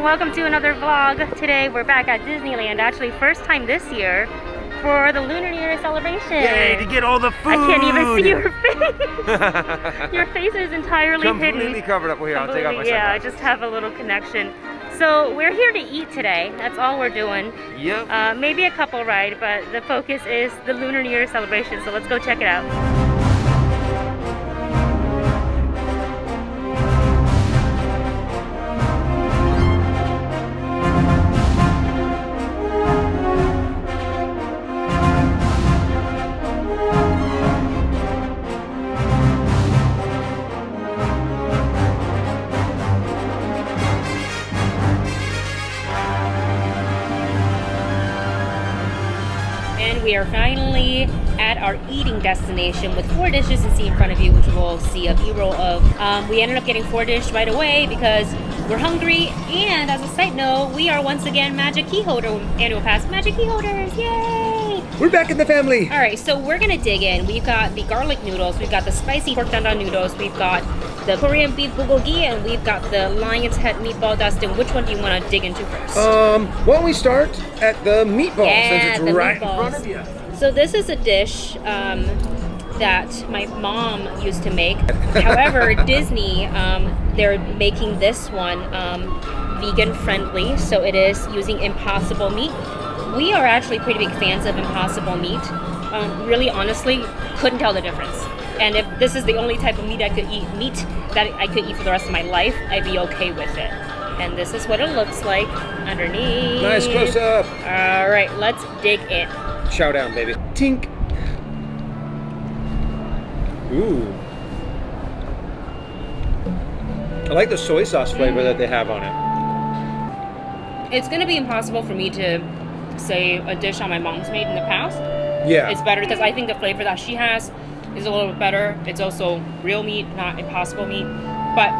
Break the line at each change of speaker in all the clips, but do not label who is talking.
and welcome to another vlog. Today we're back at Disneyland, actually first time this year for the Lunary Acceleration.
Yay, to get all the food!
I can't even see your face. Your face is entirely hidden.
Completely covered up here. I'll take off my
Yeah, I
sunglasses.
just have a little connection. So we're here to eat today. That's all we're doing.
Yep.
Maybe a couple ride, but the focus is the Lunary Acceleration. So let's go check it out. We are finally at our eating destination with 4 dishes to see in front of you, which we'll see a B-roll of. We ended up getting 4 dishes right away because we're hungry, and as a side note, we are once again Magic Key Holder annual pass Magic Key Holders, yay!
We're back in the family.
All right, so we're gonna dig in. We've got the garlic noodles, we've got the spicy pork dandan noodles, we've got the Korean beef bulgogi, and we've got the lion's head meatball. Dustin, which one do you want to dig into first?
Why don't we start at the meatball,
Yeah,
since it's
the
right
meatballs.
in front of you.
So this is a dish that my mom used to make. However, Disney, they're making this one vegan friendly, so it is using impossible meat. We are actually pretty big fans of impossible meat. Really, honestly, couldn't tell the difference. And if this is the only type of meat I could eat for the rest of my life, I'd be okay with it. And this is what it looks like underneath.
Nice close up.
All right, let's dig in.
Chow down, baby. Tink. Ooh. I like the soy sauce flavor that they have on it.
It's gonna be impossible for me to say a dish on my mom's made in the past.
Yeah.
It's better because I think the flavor that she has is a little bit better. It's also real meat, not impossible meat. But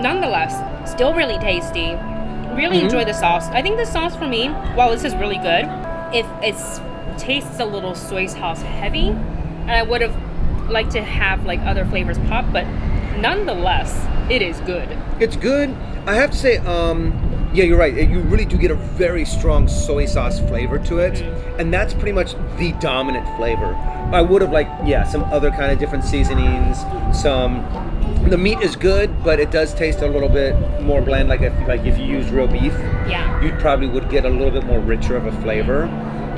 nonetheless, still really tasty. Really enjoy the sauce. I think the sauce for me, while this is really good, if it tastes a little soy sauce heavy, and I would have liked to have like other flavors pop, but nonetheless, it is good.
It's good. I have to say, yeah, you're right. You really do get a very strong soy sauce flavor to it, and that's pretty much the dominant flavor. I would have liked, yeah, some other kind of different seasonings. The meat is good, but it does taste a little bit more bland. Like if you used real beef,
Yeah.
you probably would get a little bit more richer of a flavor.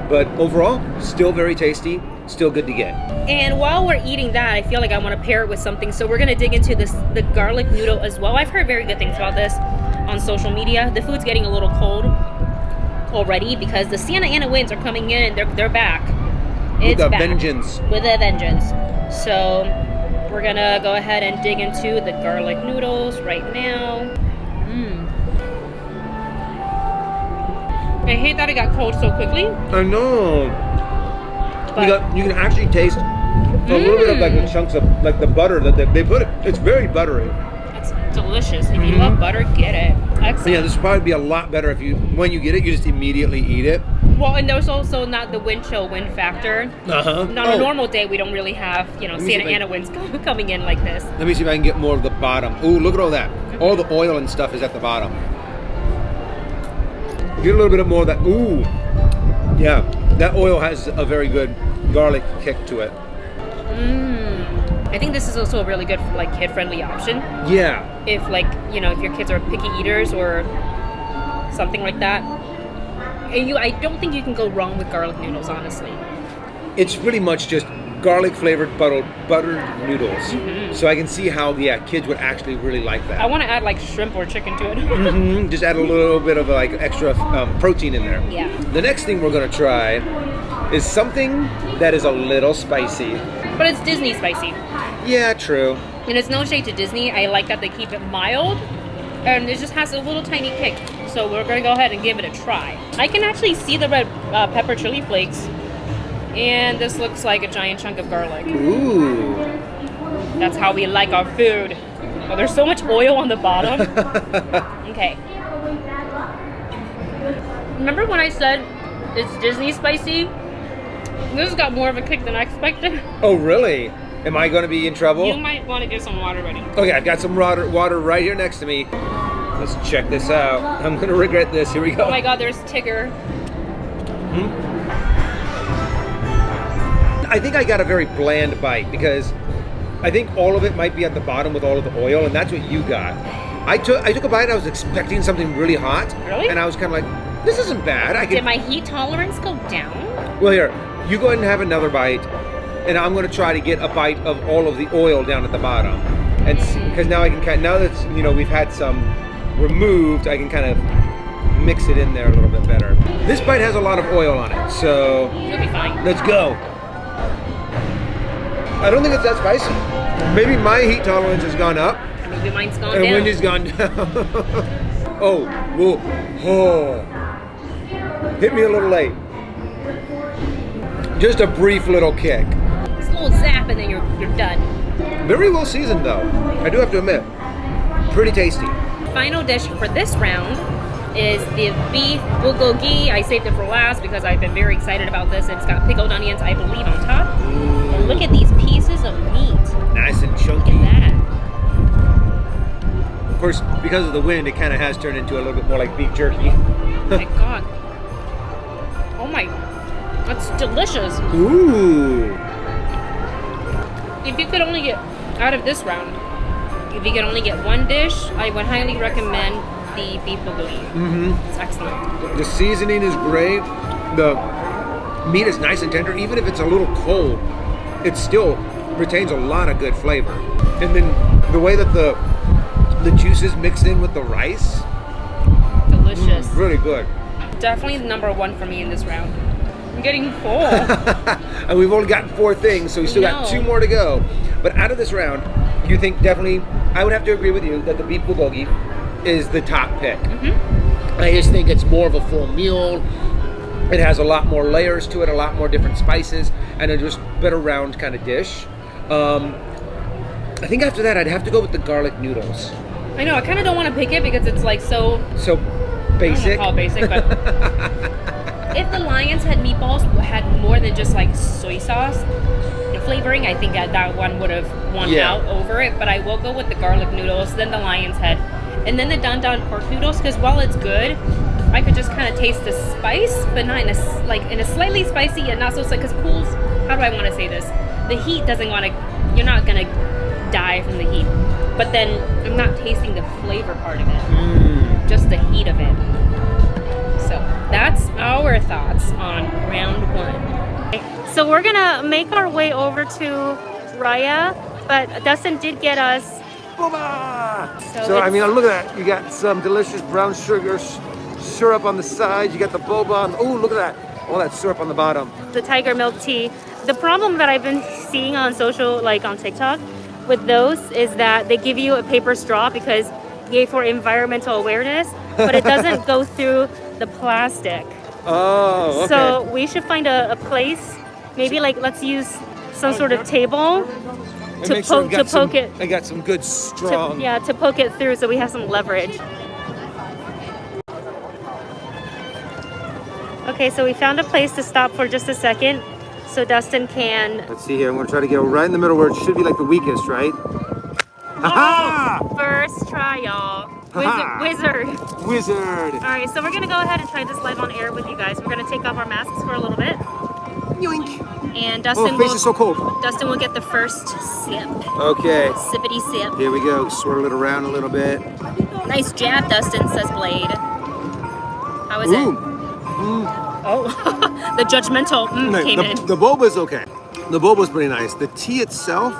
But overall, still very tasty, still good to get.
And while we're eating that, I feel like I want to pair it with something. So we're gonna dig into the garlic noodle as well. I've heard very good things about this on social media. The food's getting a little cold already because the Santa Ana winds are coming in and they're back. It's
With a
back.
vengeance.
With a vengeance. So we're gonna go ahead and dig into the garlic noodles right now. I hate that it got cold so quickly.
I know.
But
You can actually taste a little bit of like the chunks of like the butter that they put it. It's very buttery.
it's delicious. If you love butter, get it. Excellent.
Yeah, this would probably be a lot better if when you get it, you just immediately eat it.
Well, and there's also not the wind factor. On a normal day, we don't really have, Santa Ana winds coming in like this.
Let me see if I can get more of the bottom. Ooh, look at all that. All the oil and stuff is at the bottom. Get a little bit more of that. Ooh. Yeah, that oil has a very good garlic kick to it.
I think this is also a really good, like, kid-friendly option.
Yeah.
If, if your kids are picky eaters or something like that. And I don't think you can go wrong with garlic noodles, honestly.
It's pretty much just garlic flavored buttered noodles. So I can see how kids would actually really like that.
I want to add like shrimp or chicken to it.
Just add a little bit of like extra protein in there.
Yeah.
The next thing we're gonna try is something that is a little spicy.
But it's Disney spicy.
Yeah, true.
And it's no shade to Disney. I like that they keep it mild. And it just has a little tiny kick. So we're gonna go ahead and give it a try. I can actually see the red pepper chili flakes. And this looks like a giant chunk of garlic.
Ooh.
That's how we like our food. Oh, there's so much oil on the bottom. Okay. Remember when I said it's Disney spicy? This has got more of a kick than I expected.
Oh, really? Am I going to be in trouble?
You might want to get some water ready.
Okay, I've got some water right here next to me. Let's check this out. I'm gonna regret this. Here we go.
Oh my God, there's Tigger.
I think I got a very bland bite because I think all of it might be at the bottom with all of the oil, and that's what you got. I took a bite. I was expecting something really hot.
Really?
And I was kind of like, this isn't bad.
Did my heat tolerance go down?
Well, here, you go ahead and have another bite, and I'm going to try to get a bite of all of the oil down at the bottom, and because now I can now that we've had some removed, I can kind of mix it in there a little bit better. This bite has a lot of oil on it, so
You'll be fine.
let's go. I don't think it's that spicy. Maybe my heat tolerance has gone up.
Maybe mine's gone
And
down.
Wendy's gone down. Oh, hit me a little late. Just a brief little kick.
Just a little zap and then you're done.
Very well seasoned though. I do have to admit. Pretty tasty.
Final dish for this round is the beef bulgogi. I saved it for last because I've been very excited about this. It's got pickled onions, I believe, on top. And look at these pieces of meat.
Nice and
Look
chunky.
at that.
Of course, because of the wind, it kind of has turned into a little bit more like beef jerky.
Oh my God. Oh my, that's delicious.
Ooh.
If you could only get, out of this round, if you could only get one dish, I would highly recommend the beef bulgogi. It's excellent.
The seasoning is great. The meat is nice and tender. Even if it's a little cold, it still retains a lot of good flavor. And then the way that the juices mixed in with the rice,
Delicious.
really good.
Definitely number one for me in this round. I'm getting full.
And we've only gotten 4 things, so we still got 2 more to go. But out of this round, you think definitely, I would have to agree with you that the beef bulgogi is the top pick. I just think it's more of a full meal. It has a lot more layers to it, a lot more different spices, and a just better round kind of dish. I think after that, I'd have to go with the garlic noodles.
I know, I kind of don't want to pick it because it's like so
Basic.
I don't want to call it basic, but if the Lions had meatballs had more than just like soy sauce and flavoring, I think that one would have won out over it. But I will go with the garlic noodles, then the Lion's head, and then the Don Don pork noodles, because while it's good, I could just kind of taste the spice, but not in a slightly spicy and not so spicy. Because pools, how do I want to say this? The heat doesn't want to. You're not gonna die from the heat, but then I'm not tasting the flavor part of it. Just the heat of it. So that's our thoughts on round 1. So we're gonna make our way over to Raya, but Dustin did get us
Boba!
So
So I mean, look at that. You got some delicious brown sugar syrup on the side. You got the boba. Oh, look at that. All that syrup on the bottom.
the tiger milk tea. The problem that I've been seeing on social, like on TikTok, with those is that they give you a paper straw because yay for environmental awareness, but it doesn't go through the plastic.
Oh, okay.
So we should find a place, maybe like let's use some sort of table
And make sure
to poke it.
I got some good strong.
To poke it through so we have some leverage. Okay, so we found a place to stop for just a second so Dustin can...
Let's see here. I'm gonna try to get right in the middle where it should be like the weakest, right? Ha-ha!
First try, y'all.
Ha-ha!
Wizard.
Wizard.
All right, so we're gonna go ahead and try this live on air with you guys. We're gonna take off our masks for a little bit.
Yoink.
And
Oh,
Dustin
face is so cold.
Dustin will get the first sip.
Okay.
Sippity sip.
Here we go. Swirl it around a little bit.
Nice jab, Dustin, says Blade. How is
Ooh.
it? Oh, the judgmental came in.
The boba's okay. The boba's pretty nice. The tea itself,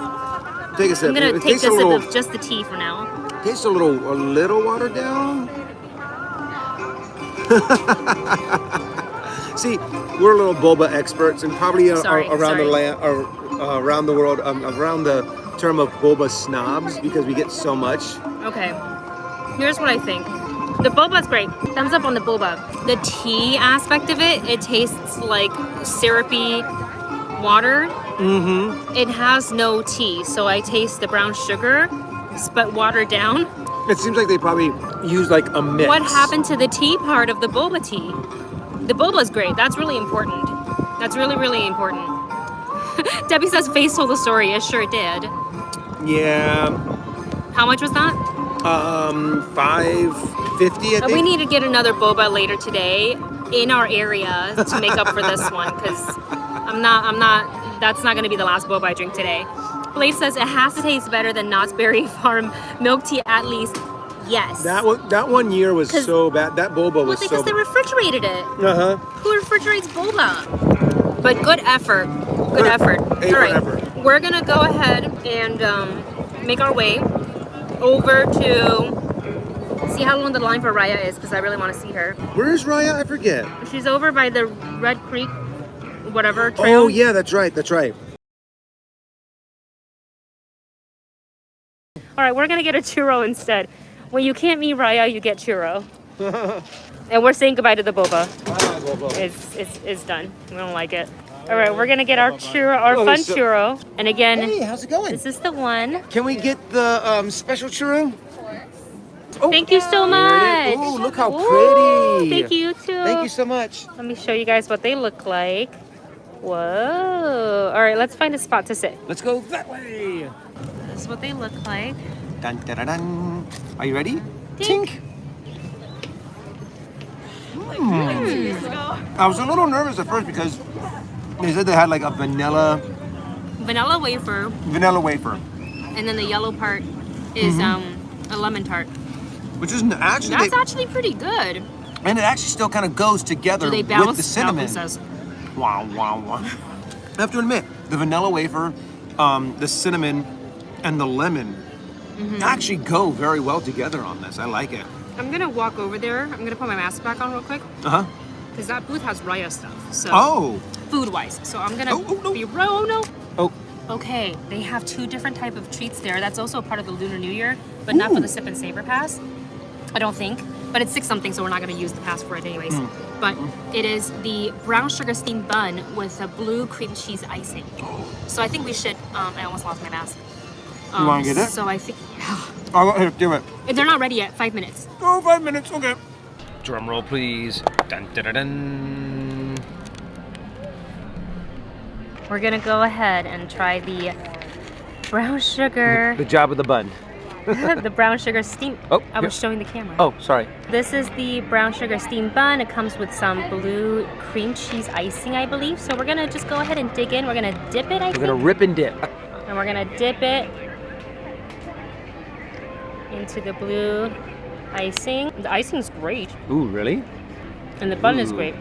take a sip.
I'm gonna
It
take
tastes
this
a
sip
little,
of just the tea for now.
tastes a little watered down. See, we're little boba experts, and probably around the land, or around the world, around the term of boba snobs, because we get so much.
Okay, here's what I think. The boba's great. Thumbs up on the boba. The tea aspect of it, it tastes like syrupy water.
Mm-hmm.
It has no tea, so I taste the brown sugar, but watered down.
It seems like they probably use like a mix.
What happened to the tea part of the boba tea? The boba's great. That's really important. That's really, really important. Debbie says face told the story. It sure did.
Yeah.
How much was that?
$5.50, I think.
We need to get another boba later today in our area to make up for this one, because that's not going to be the last boba I drink today. Blade says it has to taste better than Knott's Berry Farm milk tea at least. Yes.
That one year was so bad. That boba was so
because they refrigerated it.
Uh-huh.
Who refrigerates boba? But good effort. Good effort. All right.
Effort.
We're going to go ahead and make our way over to see how long the line for Raya is, because I really want to see her.
Where is Raya? I forget.
She's over by the Red Creek, whatever trail.
Oh, yeah, that's right. That's right.
All right, we're going to get a churro instead. When you can't meet Raya, you get churro. And we're saying goodbye to the boba. It's done. We don't like it. All right, we're going to get our churro, our fun churro. And again,
hey, how's it going?
This is the one.
Can we get the special churro? Oh,
thank you so much.
Oh, look how pretty.
Thank you, too.
Thank you so much.
Let me show you guys what they look like. Whoa. All right, let's find a spot to sit.
Let's go that way.
This is what they look like.
Dun, dun, dun, dun. Are you ready?
Tink.
I was a little nervous at first because they said they had like a vanilla
wafer. And then the yellow part is a lemon tart.
Which isn't actually...
That's actually pretty good.
And it actually still kind of goes together with the cinnamon. Wow, wow, wow. I have to admit, the vanilla wafer, the cinnamon, and the lemon actually go very well together on this. I like it.
I'm going to walk over there. I'm going to put my mask back on real quick.
Uh-huh.
Because that booth has Raya stuff. So food-wise. So I'm going to be... Oh, no.
Oh.
Okay, they have 2 different type of treats there. That's also a part of the Lunar New Year, but not for the Sip and Savor Pass. I don't think. But it's 6 something, so we're not going to use the pass for it anyways. But it is the brown sugar steamed bun with a blue cream cheese icing. So I think we should... I almost lost my mask.
You want to get it?
So I think...
I'll do it.
They're not ready yet. 5 minutes.
Oh, 5 minutes. Okay. Drum roll, please. Dun, dun, dun, dun.
We're going to go ahead and try the brown sugar...
The job of the bun.
The brown sugar steam...
Oh,
I was showing the camera.
Oh, sorry.
This is the brown sugar steamed bun. It comes with some blue cream cheese icing, I believe. So we're going to just go ahead and dig in. We're going to dip it, I think.
We're going to rip and dip.
And we're going to dip it into the blue icing. The icing's great.
Ooh, really?
And the bun is great.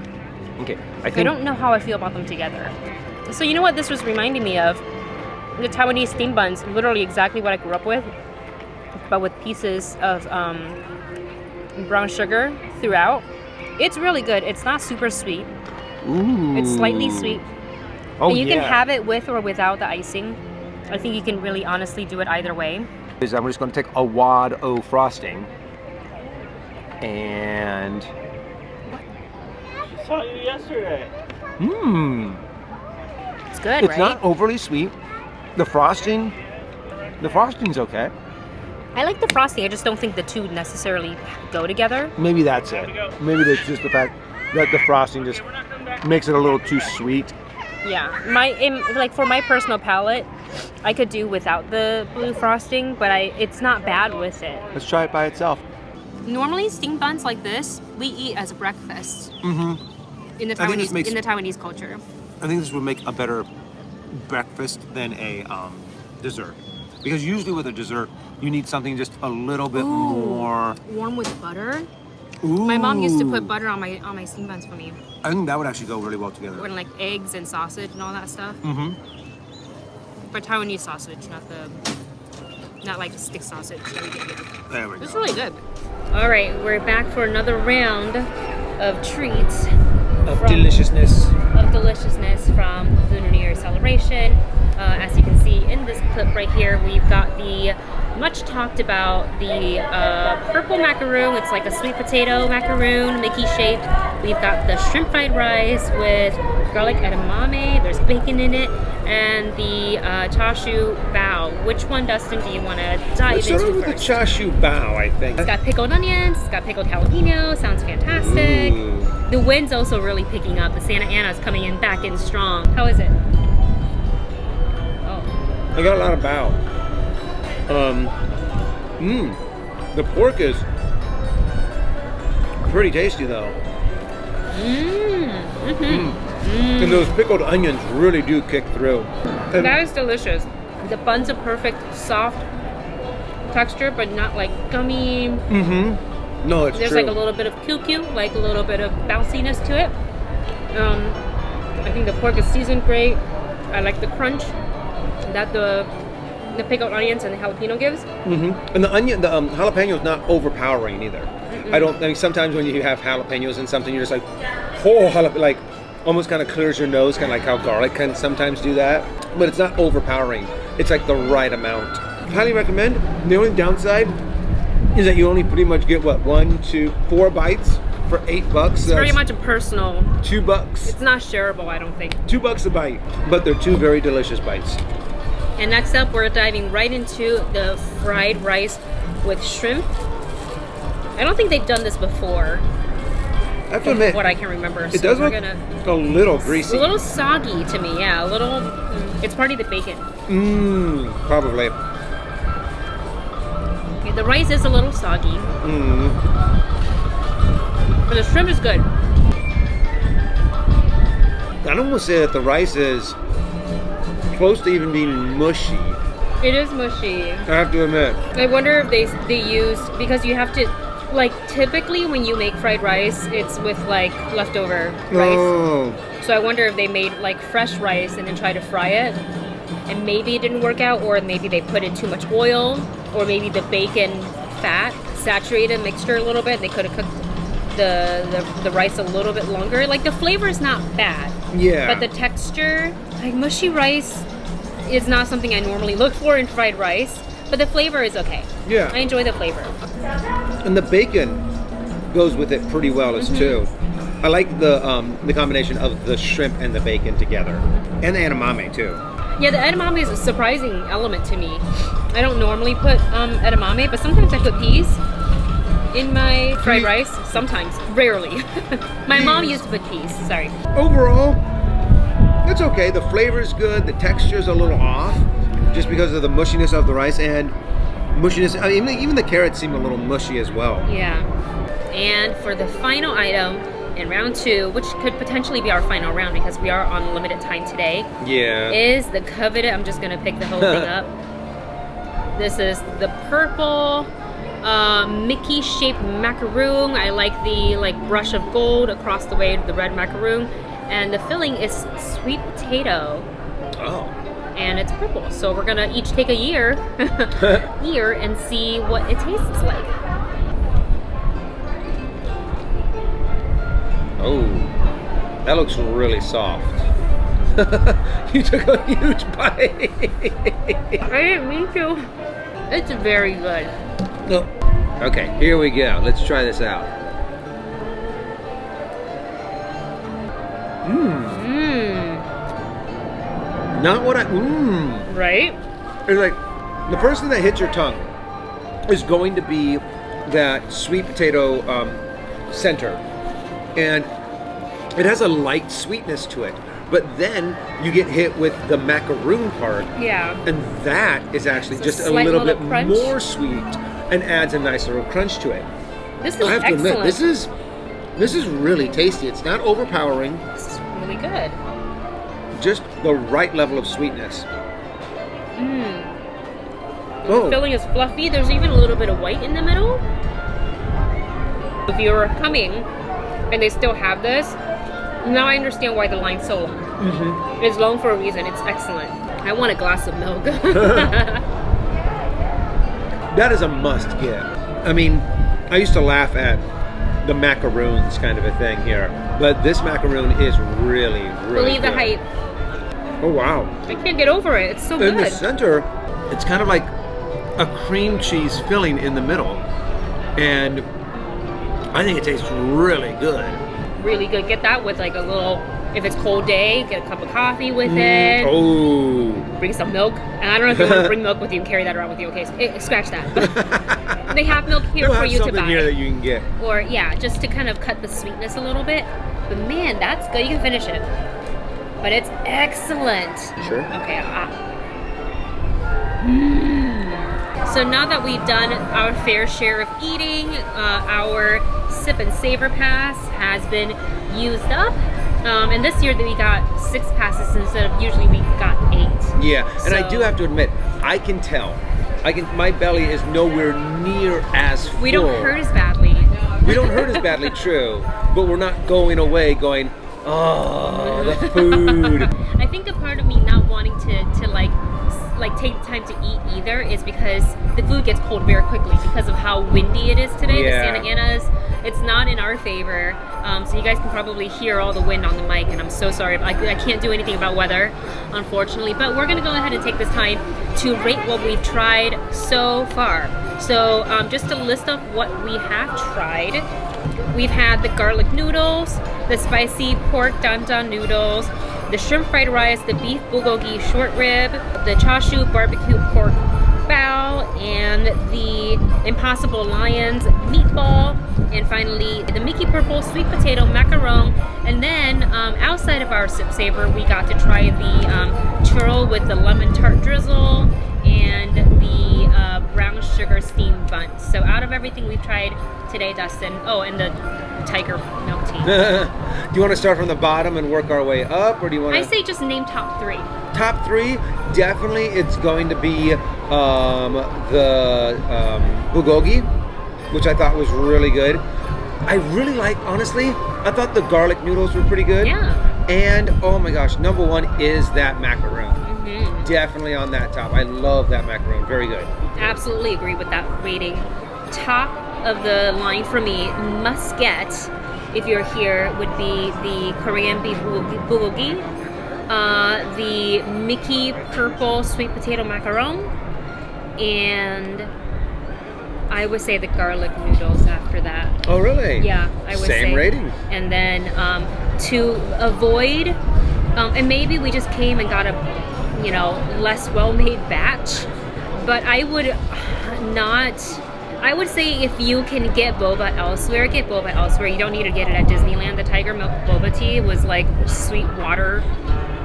Okay.
I don't know how I feel about them together. So you know what this was reminding me of? The Taiwanese steamed buns. Literally exactly what I grew up with. But with pieces of brown sugar throughout. It's really good. It's not super sweet.
Ooh.
It's slightly sweet.
Oh,
and you can have it with or without the icing. I think you can really honestly do it either way.
I'm just going to take a wad of frosting. And...
I saw you yesterday.
It's good,
It's
right?
not overly sweet. The frosting's okay.
I like the frosting. I just don't think the two necessarily go together.
Maybe that's it. Maybe that's just the fact that the frosting just makes it a little too sweet.
Yeah, like for my personal palate, I could do without the blue frosting, but it's not bad with it.
Let's try it by itself.
Normally, steamed buns like this we eat as breakfast in the Taiwanese culture.
I think this would make a better breakfast than a dessert, because usually with a dessert you need something just a little bit more
warm with butter.
Ooh.
My mom used to put butter on my steamed buns for me.
I think that would actually go really well together.
With like eggs and sausage and all that stuff. But Taiwanese sausage, not like stick sausage that we get here.
There we go.
It's really good. All right, we're back for another round of treats.
Deliciousness
from Lunary Acceleration. As you can see in this clip right here, we've got the much talked about the purple macaroon. It's like a sweet potato macaroon, Mickey shaped. We've got the shrimp fried rice with garlic edamame. There's bacon in it, and the chashu bao. Which one, Dustin, do you want to dive into
with
first?
the chashu bao, I think.
It's got pickled onions. It's got pickled jalapeno. Sounds fantastic.
Ooh.
The wind's also really picking up. The Santa Ana's coming in back in strong. How is it?
I got a lot of bao. The pork is pretty tasty though. And those pickled onions really do kick through. And
That is delicious. The buns are perfect, soft texture, but not like gummy.
no, it's
There's
true.
like a little bit of QQ, like a little bit of bounciness to it. I think the pork is seasoned great. I like the crunch that the pickled onions and the jalapeno gives.
And the jalapeno is not overpowering either. I mean, sometimes when you have jalapenos in something, you're just like, like almost kind of clears your nose, kind of like how garlic can sometimes do that. But it's not overpowering. It's like the right amount. Highly recommend. The only downside is that you only pretty much get what, 1, 2, 4 bites for $8.
It's very much a personal.
$2.
It's not shareable, I don't think.
$2 a bite, but they're 2 very delicious bites.
And next up, we're diving right into the fried rice with shrimp. I don't think they've done this before.
I have to admit,
what I can remember.
it does look a little greasy.
A little soggy to me, yeah. A little. It's probably the bacon.
Probably.
Yeah, the rice is a little soggy. But the shrimp is good.
I'd almost say that the rice is close to even being mushy.
It is mushy.
I have to admit.
I wonder if they used, because you have to, like, typically when you make fried rice, it's with like leftover rice.
Oh.
So I wonder if they made like fresh rice and then tried to fry it, and maybe it didn't work out, or maybe they put in too much oil, or maybe the bacon fat saturated mixture a little bit. They could have cooked the rice a little bit longer. Like, the flavor is not bad.
Yeah.
But the texture, like mushy rice, is not something I normally look for in fried rice. But the flavor is okay.
Yeah.
I enjoy the flavor.
And the bacon goes with it pretty well as too. I like the combination of the shrimp and the bacon together, and the edamame too.
Yeah, the edamame is a surprising element to me. I don't normally put edamame, but sometimes I put peas in my fried rice. Sometimes, rarely. My mom used to put peas. Sorry.
Overall, it's okay. The flavor is good. The texture is a little off, just because of the mushiness of the rice and mushiness. I mean, even the carrots seem a little mushy as well.
Yeah. And for the final item in round 2, which could potentially be our final round because we are on limited time today,
Yeah.
is the coveted. I'm just gonna pick the whole thing up. This is the purple Mickey-shaped macaroon. I like the brush of gold across the way to the red macaroon, and the filling is sweet potato.
Oh.
And it's purple, so we're gonna each take a ear and see what it tastes like.
Oh, that looks really soft. You took a huge bite.
I didn't mean to. It's very good.
No. Okay, here we go. Let's try this out. Not what I.
Right?
It's like the first thing that hits your tongue is going to be that sweet potato center, and it has a light sweetness to it. But then you get hit with the macaroon part,
Yeah.
and that is actually
It's a
just a
slight
little bit
little crunch.
more sweet and adds a nice little crunch to it.
This is
I have to
excellent.
admit, this is really tasty. It's not overpowering,
This is really good.
just the right level of sweetness.
The
Oh,
filling is fluffy. There's even a little bit of white in the middle. If you're coming and they still have this, now I understand why the line's so long. It's long for a reason. It's excellent. I want a glass of milk.
that is a must get. I mean, I used to laugh at the macaroons kind of a thing here, but this macaroon is really, really
Believe the
good.
hype.
Oh wow!
I can't get over it. It's so
In the
good.
center, it's kind of like a cream cheese filling in the middle, and I think it tastes really good.
Really good. Get that with like a little, if it's cold day, get a cup of coffee with it.
Oh.
Bring some milk. And I don't know if you want to bring milk with you and carry that around with you. Okay, scratch that. But they have milk here
They'll
for
have
you to
something
buy.
here that you can get.
Or yeah, just to kind of cut the sweetness a little bit. But man, that's good. You can finish it. But it's excellent.
Sure.
Okay. So now that we've done our fair share of eating, our sip and savor pass has been used up. And this year we got 6 passes instead of usually we got 8.
Yeah, and I do have to admit, I can tell. My belly is nowhere near as full.
We don't hurt as badly.
We don't hurt as badly, true. But we're not going away going, oh, the food.
I think a part of me not wanting to like take the time to eat either is because the food gets cold very quickly because of how windy it is today.
Yeah.
The Santa Ana's, it's not in our favor. So you guys can probably hear all the wind on the mic, and I'm so sorry. I can't do anything about weather, unfortunately. But we're gonna go ahead and take this time to rate what we've tried so far. So just to list off what we have tried. We've had the garlic noodles, the spicy pork dandan noodles, the shrimp fried rice, the beef bulgogi short rib, the chashu barbecue pork bao, and the Impossible Lions meatball, and finally the Mickey Purple sweet potato macaron. And then outside of our sip saver, we got to try the churro with the lemon tart drizzle and the brown sugar steamed buns. So out of everything we've tried today, Dustin, oh, and the tiger milk tea.
Do you want to start from the bottom and work our way up, or do you want to?
I say just name top 3.
Top 3, definitely it's going to be the bulgogi, which I thought was really good. I really like, honestly, I thought the garlic noodles were pretty good.
Yeah.
And oh my gosh, number 1 is that macaron.
Mm-hmm.
Definitely on that top. I love that macaron. Very good.
Absolutely agree with that rating. Top of the line for me, must get if you're here, would be the Korean beef bulgogi, the Mickey Purple sweet potato macaron, and I would say the garlic noodles after that.
Oh, really?
Yeah, I would say.
Same rating.
And then to avoid, and maybe we just came and got a, less well-made batch, but I would not. I would say if you can get boba elsewhere, get boba elsewhere. You don't need to get it at Disneyland. The tiger milk boba tea was like sweet water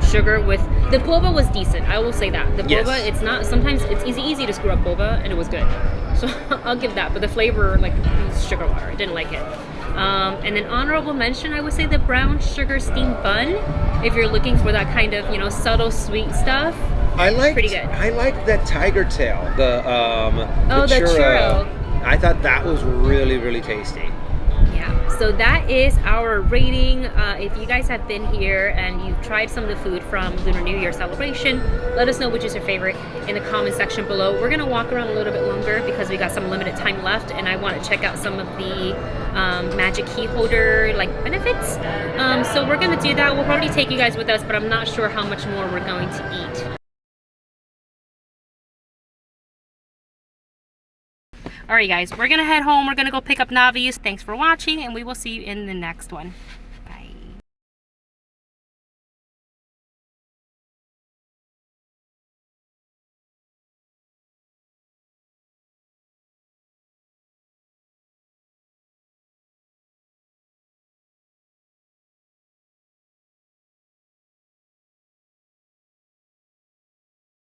sugar with, the boba was decent. I will say that. The boba,
Yes.
it's not, sometimes it's easy to screw up boba, and it was good. So I'll give that. But the flavor, like, was sugar water. I didn't like it. And then honorable mention, I would say the brown sugar steamed bun. If you're looking for that kind of, subtle sweet stuff. Pretty good.
I liked that tiger tail, the
churro.
I thought that was really, really tasty.
Yeah, so that is our rating. If you guys have been here and you've tried some of the food from Lunar New Year celebration, let us know which is your favorite in the comment section below. We're gonna walk around a little bit longer because we got some limited time left, and I want to check out some of the magic key holder benefits. So we're gonna do that. We'll probably take you guys with us, but I'm not sure how much more we're going to eat. Alright guys, we're gonna head home. We're gonna go pick up Navi's. Thanks for watching, and we will see you in the next one.